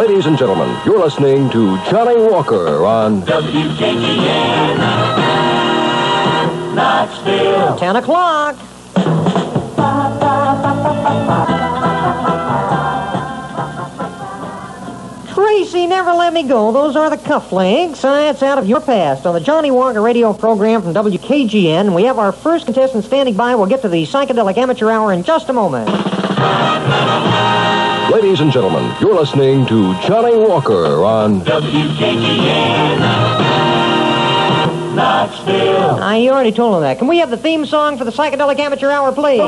Ladies and gentlemen, you're listening to Johnny Walker on WKGN Knoxville. 10 o'clock. Tracy, Never Let Me Go. Those are the cufflinks. That's out of your past on the Johnny Walker radio program from WKGN. We have our first contestant standing by. We'll get to the Psychedelic Amateur Hour in just a moment. Ladies and gentlemen, you're listening to Johnny Walker on WKGN Knoxville. You already told him that. Can we have the theme song for the Psychedelic Amateur Hour, please?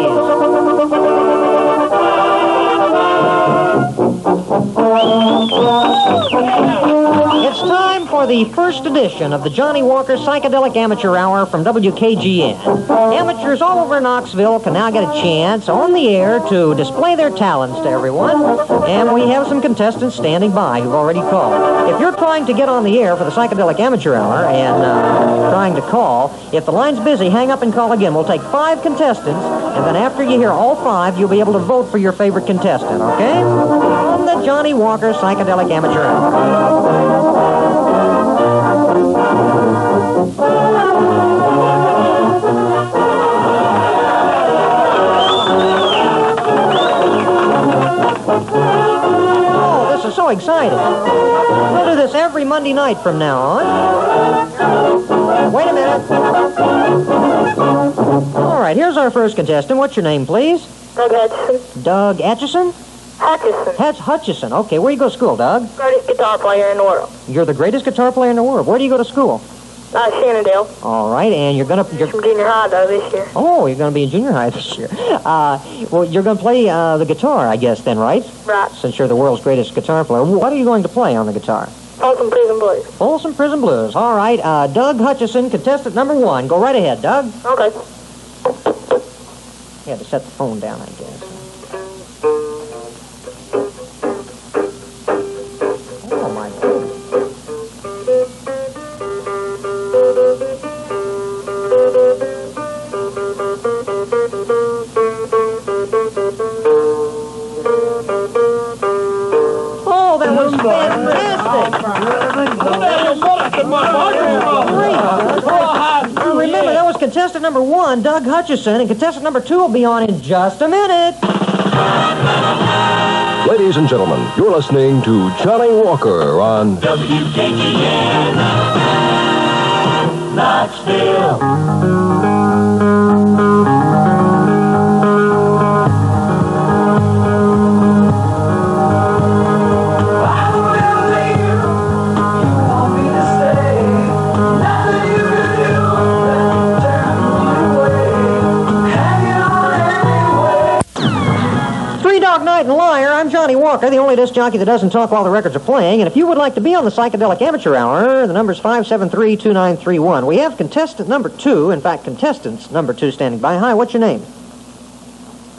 It's time for the first edition of the Johnny Walker Psychedelic Amateur Hour from WKGN. Amateurs all over Knoxville can now get a chance on the air to display their talents to everyone. And we have some contestants standing by who've already called. If you're trying to get on the air for the Psychedelic Amateur Hour and trying to call, if the line's busy, hang up and call again. We'll take 5 contestants, and then after you hear all 5, you'll be able to vote for your favorite contestant, okay? On the Johnny Walker Psychedelic Amateur Hour. Oh, this is so exciting. We'll do this every Monday night from now on. Wait a minute. All right, here's our first contestant. What's your name, please? Doug Hutchison. Doug Atchison? Hutchison. Hutchison. Okay, where do you go to school, Doug? Greatest guitar player in the world. You're the greatest guitar player in the world. Where do you go to school? Shenandoah. All right, and you're From junior high, though, this year. Oh, you're going to be in junior high this year. Well, you're going to play the guitar, I guess, then, right? Right. Since you're the world's greatest guitar player. What are you going to play on the guitar? Folsom Prison Blues. Folsom Prison Blues. All right, Doug Hutchison, contestant number 1. Go right ahead, Doug. Okay. You had to set the phone down, I guess. Oh, my goodness. Oh, that was fantastic. Remember, that was contestant number 1, Doug Hutchison, and contestant number 2 will be on in just a minute. Ladies and gentlemen, you're listening to Johnny Walker on WKGN Knoxville. Night and Liar. I'm Johnny Walker, the only disc jockey that doesn't talk while the records are playing. And if you would like to be on the Psychedelic Amateur Hour, the number's 573-2931. We have contestant number 2, in fact, contestants number 2 standing by. Hi, what's your name?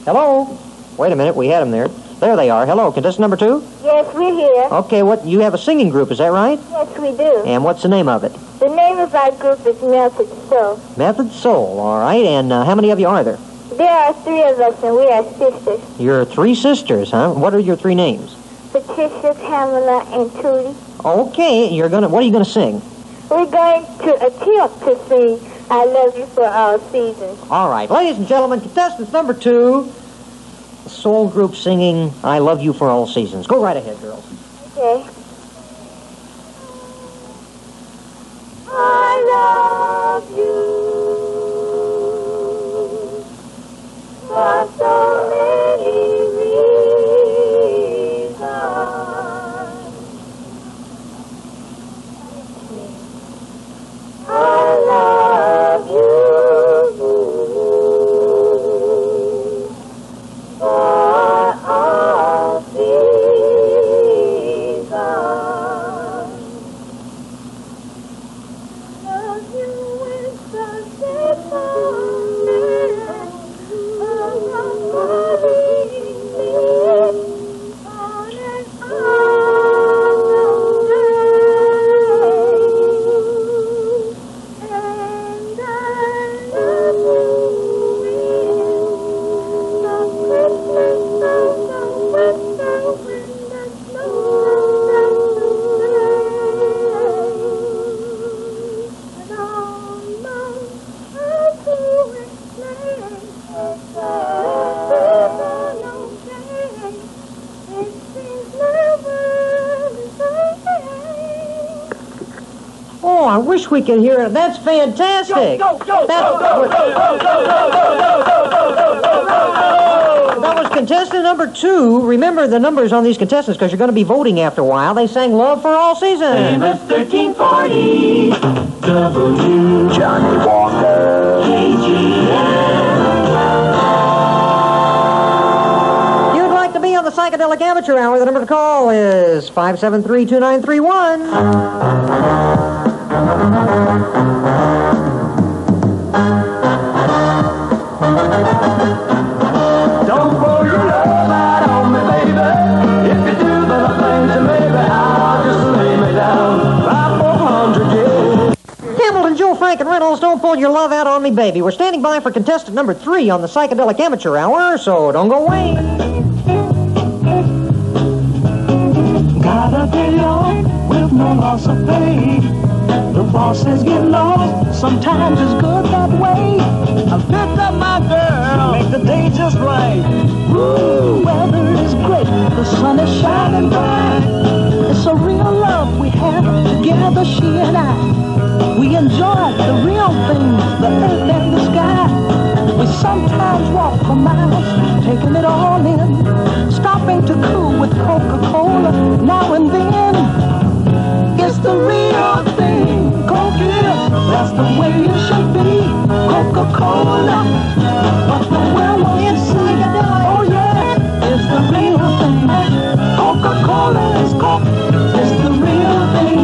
Hello? Wait a minute, we had them there. There they are. Hello, contestant number 2? Yes, we're here. Okay, you have a singing group, is that right? Yes, we do. And what's the name of it? The name of our group is Method Soul. Method Soul, all right. And how many of you are there? There are 3 of us, and we are sisters. You're 3 sisters, huh? What are your 3 names? Patricia, Pamela, and Tootie. Okay, what are you going to sing? We're going to attempt to sing I Love You for All Seasons. All right, ladies and gentlemen, contestants number 2, the soul group singing I Love You for All Seasons. Go right ahead, girls. Okay. I love you for so many reasons. I love you for all seasons. wish we could hear it. That's fantastic. That was contestant number 2. Remember the numbers on these contestants because you're going to be voting after a while. They sang Love for All Seasons. Famous 1340. Johnny Walker. If you'd like to be on the Psychedelic Amateur Hour, the number to call is 573-2931. Don't pour your love out on me, baby. If you do, then I think that maybe I'll just lay me down. 500, yeah. Hamilton, Joe, Frank, and Reynolds, don't pull your love out on me, baby. We're standing by for contestant number 3 on the Psychedelic Amateur Hour, so don't go away. Got a day off with no loss of pay. The boss says get lost, sometimes it's good that way. I picked up my girl, make the day just right. Woo, weather is great, the sun is shining bright. It's a real love we have together, she and I. We enjoy the real things, the earth and the sky. We sometimes walk for miles, taking it all in. Stopping to cool with Coca-Cola now and then. It's the real thing, Coke is, that's the way it should be. Coca-Cola, but the world wants to see it. Oh yeah, it's the real thing. Coca-Cola is Coke, it's the real thing.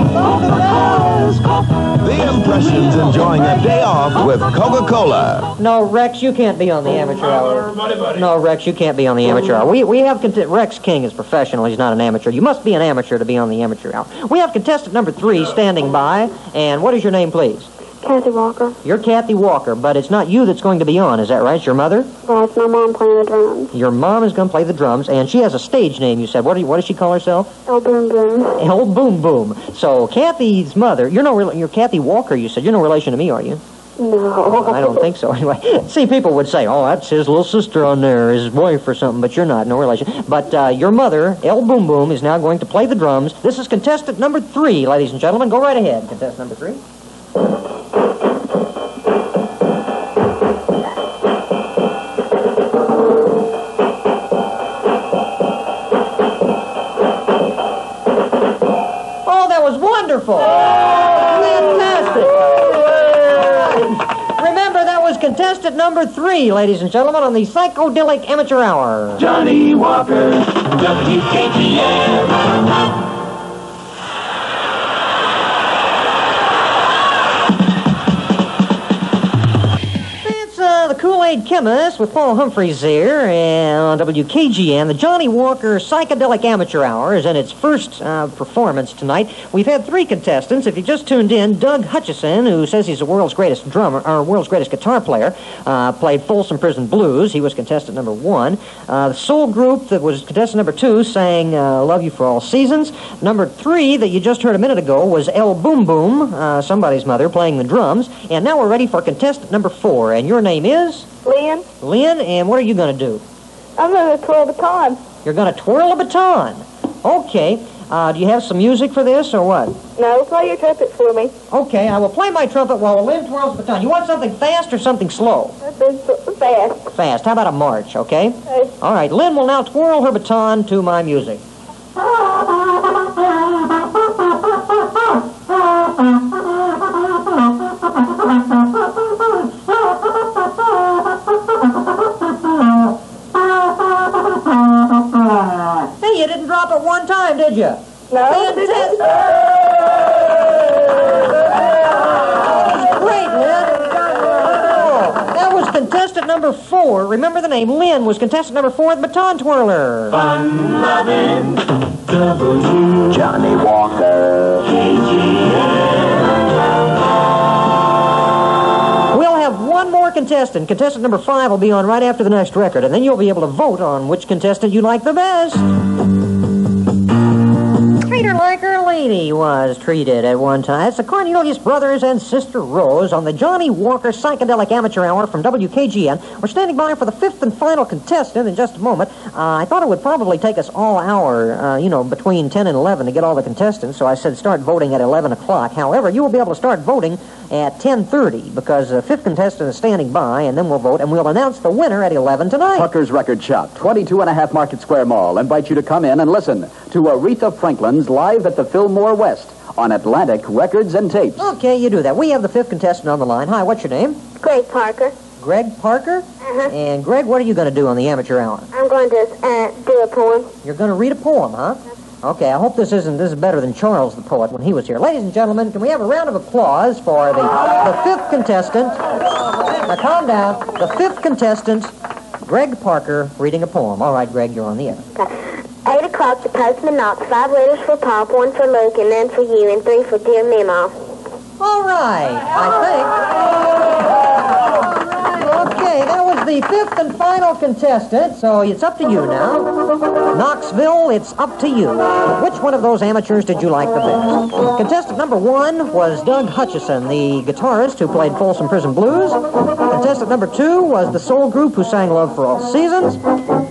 Coca-Cola is Coke. The Impressions enjoying a day off with Coca-Cola. No, Rex, you can't be on the Amateur Hour. No, Rex, you can't be on the Amateur Hour. We have Rex King is professional. He's not an amateur. You must be an amateur to be on the Amateur Hour. We have contestant number 3 standing by. And what is your name, please? Kathy Walker. You're Kathy Walker, but it's not you that's going to be on. Is that right? It's your mother? Well, it's my mom playing the drums. Your mom is going to play the drums, and she has a stage name, you said. What does she call herself? Oh, boom, boom. El Boom Boom. So Kathy's mother, you're Kathy Walker, you said. You're no relation to me, are you? No. I don't think so. Anyway, see, people would say, oh, that's his little sister on there, his wife or something, but you're not, no relation. But your mother, El Boom Boom, is now going to play the drums. This is contestant number 3, ladies and gentlemen. Go right ahead, contestant number 3. Oh, that was wonderful. Fantastic. Remember, that was contestant number 3, ladies and gentlemen, on the Psychedelic Amateur Hour. Johnny Walker, WKGN. The Kool-Aid Chemist with Paul Humphreys here, and on WKGN, the Johnny Walker Psychedelic Amateur Hour is in its first performance tonight. We've had 3 contestants. If you just tuned in, Doug Hutchison, who says he's the world's greatest drummer, or world's greatest guitar player, played Folsom Prison Blues. He was contestant number 1. The Soul Group that was contestant number 2 sang Love You for All Seasons. Number 3 that you just heard a minute ago was El Boom Boom, somebody's mother, playing the drums. And now we're ready for contestant number 4, and your name is? Lynn, Lynn, and what are you going to do? I'm going to twirl the baton. You're going to twirl a baton. Okay. Do you have some music for this, or what? No, play your trumpet for me. Okay, I will play my trumpet while Lynn twirls the baton. You want something fast or something slow? Fast. Fast. How about a march, okay? Okay. All right, Lynn will now twirl her baton to my music. Hey, you didn't drop it one time, did you? No. Fantastic. Great, Lynn. That was contestant number 4. Remember the name. Lynn was contestant number 4, the baton twirler. Fun loving, Johnny Walker. We'll have one more contestant. Contestant number 5 will be on right after the next record, and then you'll be able to vote on which contestant you like the best. treat her like her lady was treated at one time. It's the Cornelius Brothers and Sister Rose on the Johnny Walker Psychedelic Amateur Hour from WKGN. We're standing by for the fifth and final contestant in just a moment. I thought it would probably take us all hour, between 10 and 11 to get all the contestants, so I said start voting at 11 o'clock. However, you will be able to start voting at 10:30 because the fifth contestant is standing by, and then we'll vote, and we'll announce the winner at 11 tonight. Clucker's Record Shop, 22.5 Market Square Mall, invite you to come in and listen to Aretha Franklin's live at the Fillmore West on Atlantic Records and Tapes. Okay, you do that. We have the fifth contestant on the line. Hi, what's your name? Greg Parker. Greg Parker? Uh-huh. And Greg, what are you going to do on the amateur hour? I'm going to do a poem. You're going to read a poem, huh? Okay, I hope this is better than Charles the poet when he was here. Ladies and gentlemen, can we have a round of applause for the fifth contestant? Now, calm down. The fifth contestant, Greg Parker, reading a poem. All right, Greg, you're on the air. Okay. 8 o'clock, the postman knocks. 5 letters for Pop, 1 for Luke, and then for you, and 3 for dear Mima. All right, I think. Okay, that was the fifth and final contestant, so it's up to you now. Knoxville, it's up to you. Which one of those amateurs did you like the best? Contestant number 1 was Doug Hutchison, the guitarist who played Folsom Prison Blues. Contestant number 2 was the soul group who sang Love for All Seasons.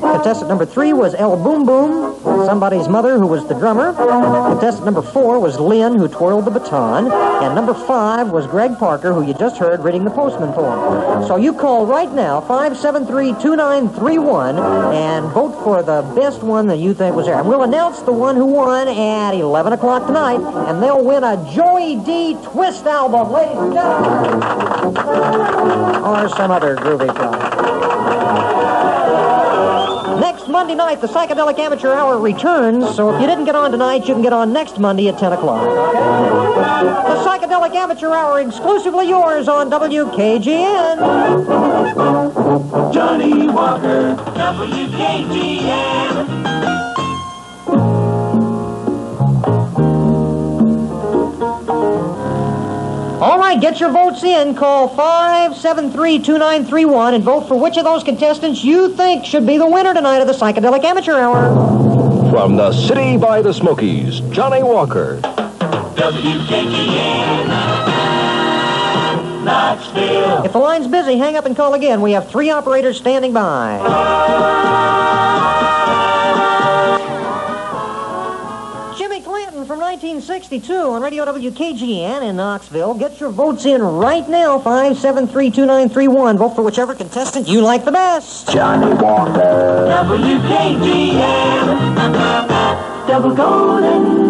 Contestant number 3 was El Boom Boom, somebody's mother who was the drummer. Contestant number 4 was Lynn, who twirled the baton. And number 5 was Greg Parker, who you just heard reading the Postman poem. So you call right now, 573-2931, and vote for the best one that you think was there. And we'll announce the one who won at 11 o'clock tonight, and they'll win a Joey D. Twist album, ladies and gentlemen. Or some other groovy product. Next Monday night, the Psychedelic Amateur Hour returns, so if you didn't get on tonight, you can get on next Monday at 10 o'clock, okay? The Psychedelic Amateur Hour, exclusively yours on WKGN. Johnny Walker, WKGN. All right, get your votes in. Call 573-2931 and vote for which of those contestants you think should be the winner tonight of the Psychedelic Amateur Hour. From the city by the Smokies, Johnny Walker. WKGN, Knoxville. If the line's busy, hang up and call again. We have 3 operators standing by. Jimmy Clanton from 1962 on Radio WKGN in Knoxville. Get your votes in right now, 573-2931. Vote for whichever contestant you like the best. Johnny Walker. WKGN, Double Golden.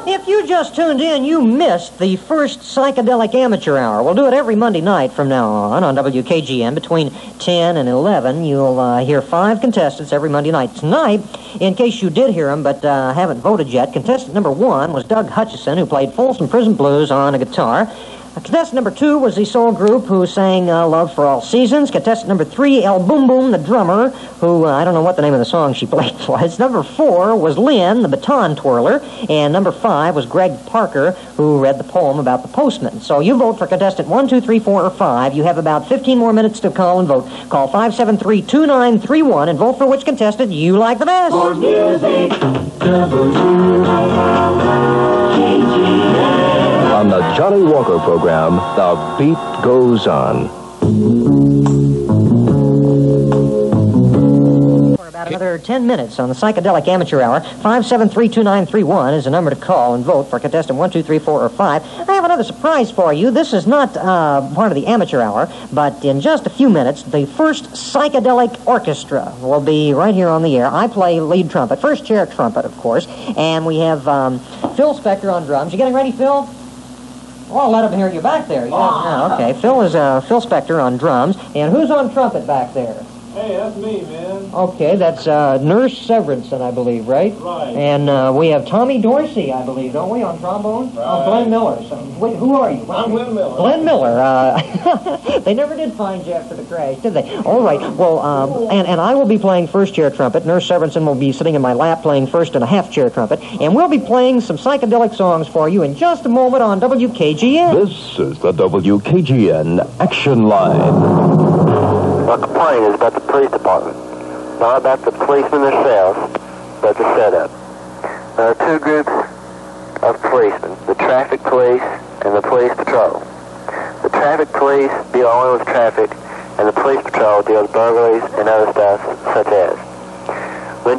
If you just tuned in, you missed the first Psychedelic Amateur Hour. We'll do it every Monday night from now on WKGN between 10 and 11. You'll hear 5 contestants every Monday night. Tonight, in case you did hear them but haven't voted yet, contestant number 1 was Doug Hutchison, who played Folsom Prison Blues on a guitar. Contestant number 2 was the soul group who sang Love for All Seasons. Contestant number 3, El Boom Boom, the drummer, who, I don't know what the name of the song she played was. Number 4 was Lynn, the baton twirler. And number 5 was Greg Parker, who read the poem about the postman. So you vote for contestant 1, 2, 3, 4, or 5. You have about 15 more minutes to call and vote. Call 573-2931 and vote for which contestant you like the best. For music, WKGN. On the Johnny Walker program, the beat goes on. For about another 10 minutes on the Psychedelic Amateur Hour, 573-2931 is the number to call and vote for contestant 1, 2, 3, 4, or 5. I have another surprise for you. This is not part of the Amateur Hour, but in just a few minutes, the first Psychedelic Orchestra will be right here on the air. I play lead trumpet, first chair trumpet, of course, and we have Phil Spector on drums. You getting ready, Phil? Oh, let him hear you back there. Yeah, okay. Phil is Phil Spector on drums. And who's on trumpet back there? Hey, that's me, man. Okay, that's Nurse Severinson, I believe, right? Right. And we have Tommy Dorsey, I believe, don't we, on trombone? Right. Oh, Glenn Miller. So, wait, who are you? I'm Glenn Miller. Glenn Miller. They never did find you after the crash, did they? All right. Well, and I will be playing first chair trumpet. Nurse Severinson will be sitting in my lap playing first and a half chair trumpet. And we'll be playing some psychedelic songs for you in just a moment on WKGN. This is the WKGN Action Line. Our complaint is about the police department, not about the policemen themselves, but the setup. There are two groups of policemen, the traffic police and the police patrol. The traffic police deal only with traffic, and the police patrol deals with burglaries and other stuff such as. When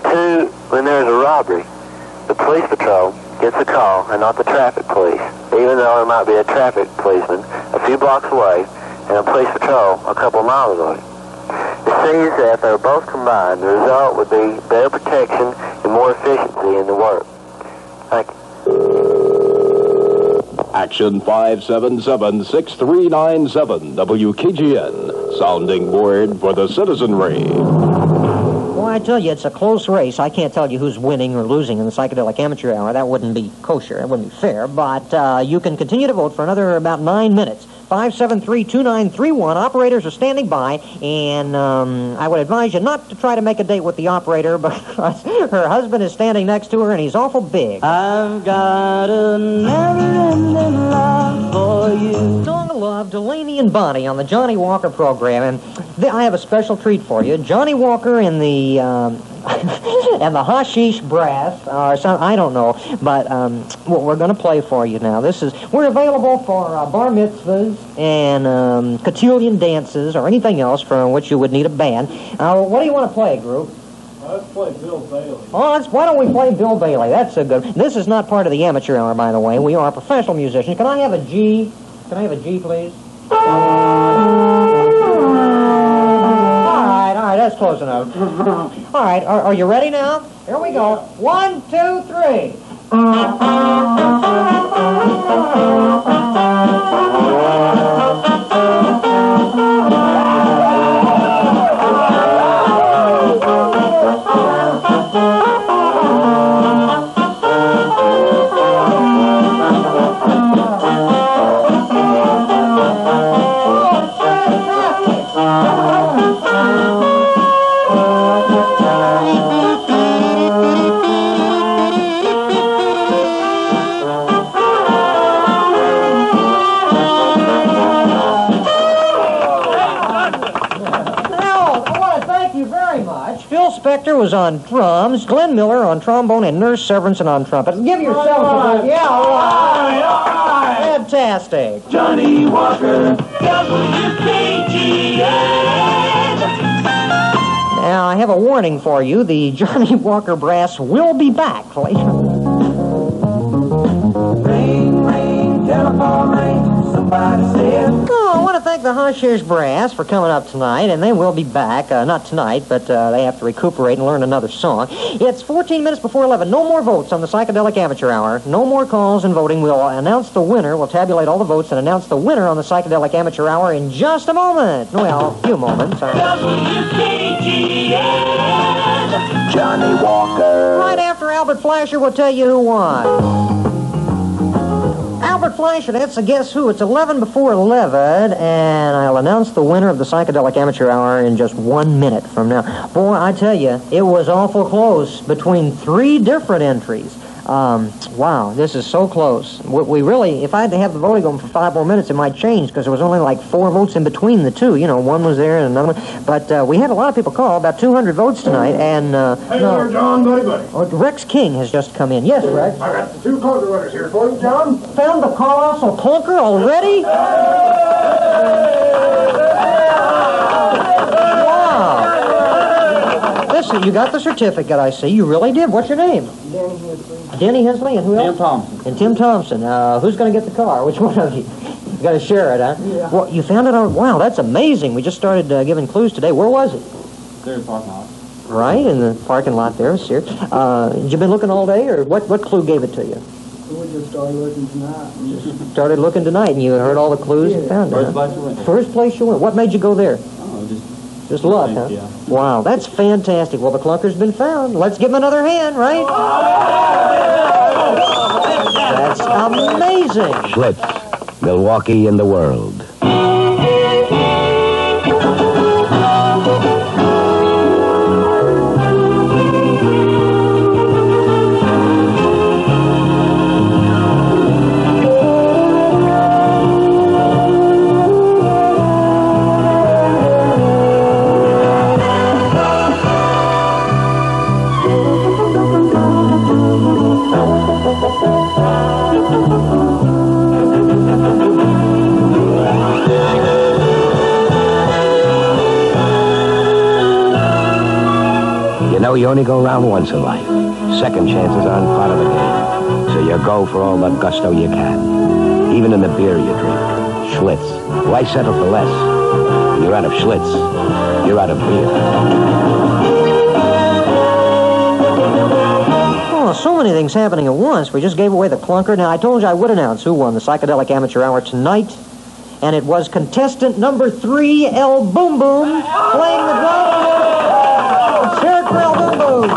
there is a robbery, the police patrol gets a call and not the traffic police, even though there might be a traffic policeman a few blocks away and a police patrol a couple miles away. It seems that if they were both combined, the result would be better protection and more efficiency in the work. Thank you. Action 577-6397 WKGN. Sounding board for the citizenry. Boy, I tell you, it's a close race. I can't tell you who's winning or losing in the Psychedelic Amateur Hour. That wouldn't be kosher. That wouldn't be fair. But you can continue to vote for another about 9 minutes. 573-2931. Operators are standing by, and I would advise you not to try to make a date with the operator because her husband is standing next to her, and he's awful big. I've got a never-ending love for you. Song of Love, Delaney and Bonnie on the Johnny Walker program, and I have a special treat for you. Johnny Walker and the and the Hashish Brass, or some, I don't know, but what we're going to play for you now. We're available for bar mitzvahs and cotillion dances or anything else for which you would need a band. What do you want to play, group? Let's play Bill Bailey. Oh, why don't we play Bill Bailey? That's a good. This is not part of the amateur hour, by the way. We are professional musicians. Can I have a G? Can I have a G, please? All right, that's close enough. All right, are you ready now? Here we go. 1, 2, 3. Was on drums, Glenn Miller on trombone, and Nurse Severinson on trumpet. Give yourself a good... Yeah, all right. Fantastic. Johnny Walker, WKGN. Now, I have a warning for you. The Johnny Walker Brass will be back later. Ring, ring, telephone ring. Somebody said... Oh, I want to thank the Hashish Brass for coming up tonight, and they will be back. Not tonight, but they have to recuperate and learn another song. It's 14 minutes before 11. No more votes on the Psychedelic Amateur Hour. No more calls and voting. We'll announce the winner. We'll tabulate all the votes and announce the winner on the Psychedelic Amateur Hour in just a moment. Well, a few moments. WKGN. Johnny Walker. Right after Albert Flasher will tell you who won. Albert Flasher, that's a guess who. It's 11 before 11, and I'll announce the winner of the Psychedelic Amateur Hour in just 1 minute from now. Boy, I tell you, it was awful close between 3 different entries. Wow, this is so close. We really, if I had to have the voting going for 5 more minutes, it might change because there was only like 4 votes in between the two. You know, one was there and another one. But we had a lot of people call, about 200 votes tonight. And Hey there, John, buddy. Rex King has just come in. Yes, Rex. I got the 2 Clucker winners here for you, John. Found the Kar-lossal Klunker already? Wow. Listen, you got the certificate, I see. You really did. What's your name? Denny Hensley, and who else? Tim Thompson. And Tim Thompson. Who's going to get the car? Which one of you? You got to share it, huh? Yeah. Well, you found it on... Wow, that's amazing. We just started giving clues today. Where was it? There in the parking lot. Right, in the parking lot there, Sears. Had you been looking all day, or what clue gave it to you? We just started looking tonight. Started looking tonight, and you heard all the clues and found it. First place you went. First place you went. What made you go there? Oh, just Just luck, huh? Yeah. Wow, that's fantastic. Well, the Clunker's been found. Let's give him another hand, right? That's amazing. Schlitz, Milwaukee in the world. You only go around once in life. Second chances aren't part of the game. So you go for all the gusto you can. Even in the beer you drink. Schlitz. Why settle for less? When you're out of Schlitz, you're out of beer. Oh, so many things happening at once. We just gave away the Clunker. Now, I told you I would announce who won the Psychedelic Amateur Hour tonight. And it was contestant number 3, El Boom Boom, playing the drums. Let's hear it for El Boom Boom.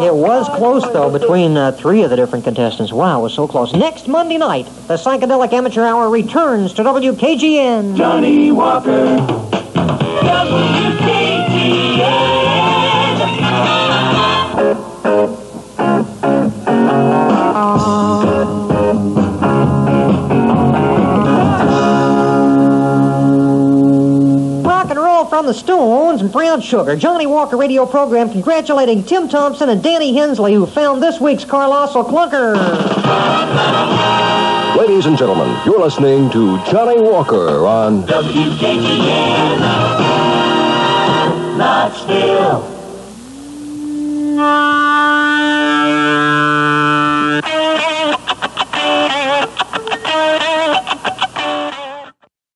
It was close, though, between 3 of the different contestants. Wow, it was so close. Next Monday night, the Psychedelic Amateur Hour returns to WKGN. Johnny Walker, WKGN. From the Stones and Brown Sugar, Johnny Walker radio program congratulating Tim Thompson and Danny Hensley, who found this week's Kar-lossal Klunker. Ladies and gentlemen, you're listening to Johnny Walker on WKGN Knoxville.